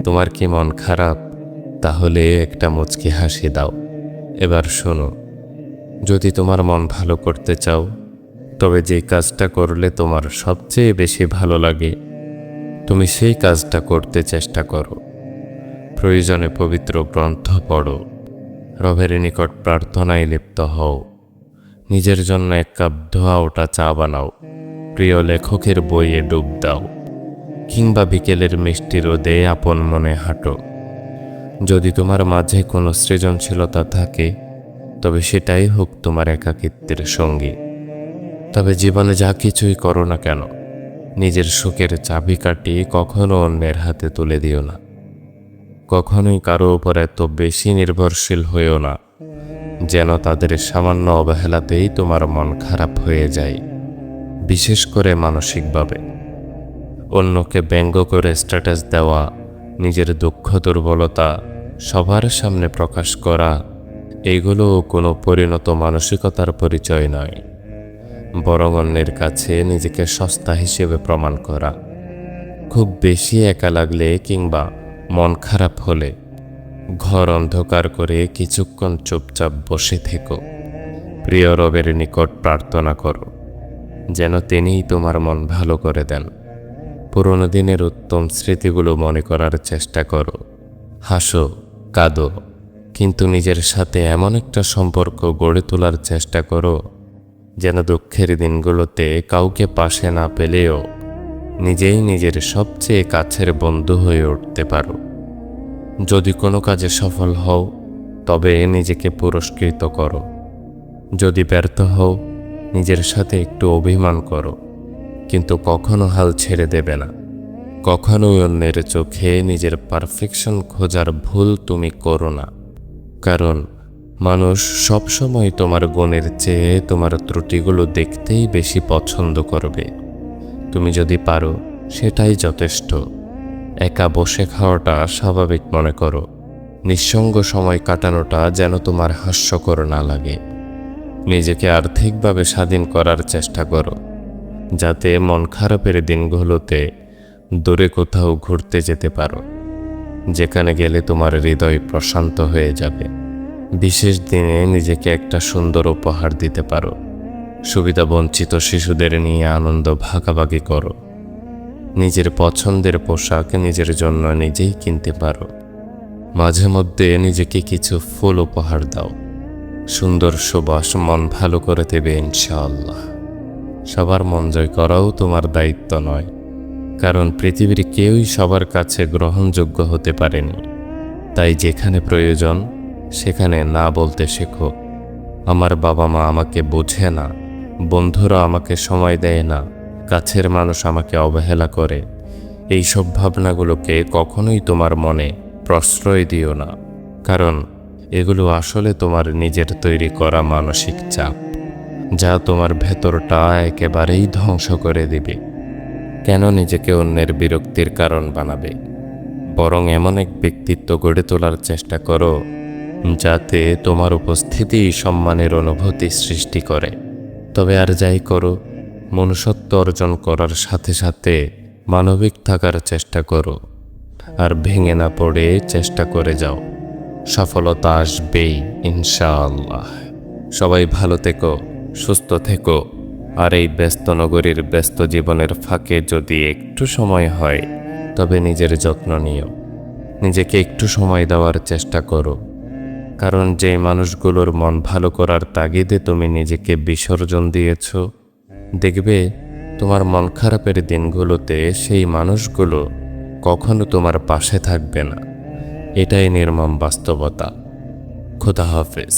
তোমার কি মন খারাপ? তাহলে একটা মুচকি হাসি দাও। এবার শোনো, যদি তোমার মন ভালো করতে চাও, তবে যে কাজটা করলে তোমার সবচেয়ে বেশি ভালো লাগে তুমি সেই কাজটা করতে চেষ্টা করো। প্রয়োজনে পবিত্র গ্রন্থ পড়ো, রবের নিকট প্রার্থনায় লিপ্ত হও, নিজের জন্য এক কাপ ধোয়া ওটা চা বানাও, প্রিয় লেখকের বইয়ে ডুব দাও, কিংবা বিকেলের মিষ্টি রোদে আপন মনে হাঁটো। যদি তোমার মাঝে কোনো সৃজনশীলতা থাকে, তবে সেটাই হোক তোমার একাকিত্বের সঙ্গী। তবে জীবনে যা কিছুই করো না কেন, নিজের সুখের চাবিকাঠি কখনো অন্যের হাতে তুলে দিও না। কখনোই কারো উপর এত বেশি নির্ভরশীল হইও না যেন তাদের সামান্য অবহেলাতেই তোমার মন খারাপ হয়ে যায়, বিশেষ করে মানসিকভাবে। অন্যকে ব্যঙ্গ করে স্ট্যাটাস দেওয়া, নিজের দুঃখ দুর্বলতা সবার সামনে প্রকাশ করা, এগুলো কোনো পরিণত মানসিকতার পরিচয় নয়, বরং অন্যের কাছে নিজেকে সস্তা হিসেবে প্রমাণ করা। খুব বেশি একা লাগলে কিংবা মন খারাপ হলে ঘর অন্ধকার করে কিছুক্ষণ চুপচাপ বসে থেকো, প্রিয় রবের নিকট প্রার্থনা করো যেন তিনিই তোমার মন ভালো করে দেন। পুরনো দিনের উত্তম স্মৃতিগুলো মনে করার চেষ্টা করো, হাসো, কাঁদো, কিন্তু নিজের সাথে এমন একটা সম্পর্ক গড়ে তোলার চেষ্টা করো যেন দুঃখের দিনগুলোতে কাউকে পাশে না পেলেও নিজেই নিজের সবচেয়ে কাছের বন্ধু হয়ে উঠতে পারো। যদি কোনো কাজে সফল হও, তবে নিজেকে পুরস্কৃত করো। যদি ব্যর্থ হও, নিজের সাথে একটু অভিমান করো, কিন্তু কখনো হাল ছেড়ে দেবে না। কখনোই অন্যের চোখে নিজের পারফেকশন খোঁজার ভুল তুমি করো না, কারণ মানুষ সবসময় তোমার গুণের চেয়ে তোমার ত্রুটিগুলো দেখতেই বেশি পছন্দ করবে। তুমি যদি পারো, সেটাই যথেষ্ট। একা বসে খাওয়াটা স্বাভাবিক মনে করো, নিঃসঙ্গ সময় কাটানোটা যেন তোমার হাস্যকর না লাগে। নিজেকে আর্থিকভাবে স্বাধীন করার চেষ্টা করো, যাতে মন খারাপের দিনগুলোতে দূরে কোথাও ঘুরতে যেতে পারো, যেখানে গেলে তোমার হৃদয় প্রশান্ত হয়ে যাবে। বিশেষ দিনে নিজেকে একটা সুন্দর উপহার দিতে পারো। সুবিধা বঞ্চিত শিশুদের নিয়ে আনন্দ ভাগাভাগি করো। নিজের পছন্দের পোশাক নিজের জন্য নিজেই কিনতে পারো। মাঝে মধ্যে নিজেকে কিছু ফুল উপহার দাও। সুন্দর সুবাস মন ভালো করে দেবে ইনশাআল্লাহ। সবার মন জয় করাও তোমার দায়িত্ব নয়, কারণ পৃথিবীর কেউই সবার কাছে গ্রহণযোগ্য হতে পারেনি। তাই যেখানে প্রয়োজন সেখানে না বলতে শেখো। আমার বাবা মা আমাকে বোঝে না, বন্ধুরা আমাকে সময় দেয় না, কাছের মানুষ আমাকে অবহেলা করে, এইসব ভাবনাগুলোকে কখনোই তোমার মনে প্রশ্রয় দিও না, কারণ এগুলো আসলে তোমার নিজের তৈরি করা মানসিক চাপ, যা তোমার ভেতরটা একেবারেই ধ্বংস করে দিবে। কেন নিজেকে অন্যের বিরক্তির কারণ বানাবে? বরং এমন এক ব্যক্তিত্ব গড়ে তোলার চেষ্টা করো যাতে তোমার উপস্থিতি সম্মানের অনুভূতি সৃষ্টি করে। তবে আর যাই করো, মনুষ্যত্ব অর্জন করার সাথে সাথে মানবিক থাকার চেষ্টা করো, আর ভেঙে না পড়ে চেষ্টা করে যাও। সফলতা আসবেই ইনশাআল্লাহ। সবাই ভালো থেকো, সুস্থ থেকো, আর এই ব্যস্ত নগরীর ব্যস্ত জীবনের ফাঁকে যদি একটু সময় হয়, তবে নিজের যত্ন নিও। নিজেকে একটু সময় দেওয়ার চেষ্টা করো, কারণ যে মানুষগুলোর মন ভালো করার তাগিদে তুমি নিজেকে বিসর্জন দিয়েছ, দেখবে তোমার মন খারাপের দিনগুলোতে সেই মানুষগুলো কখনো তোমার পাশে থাকবে না। এটাই নির্মম বাস্তবতা। খোদা হাফেজ।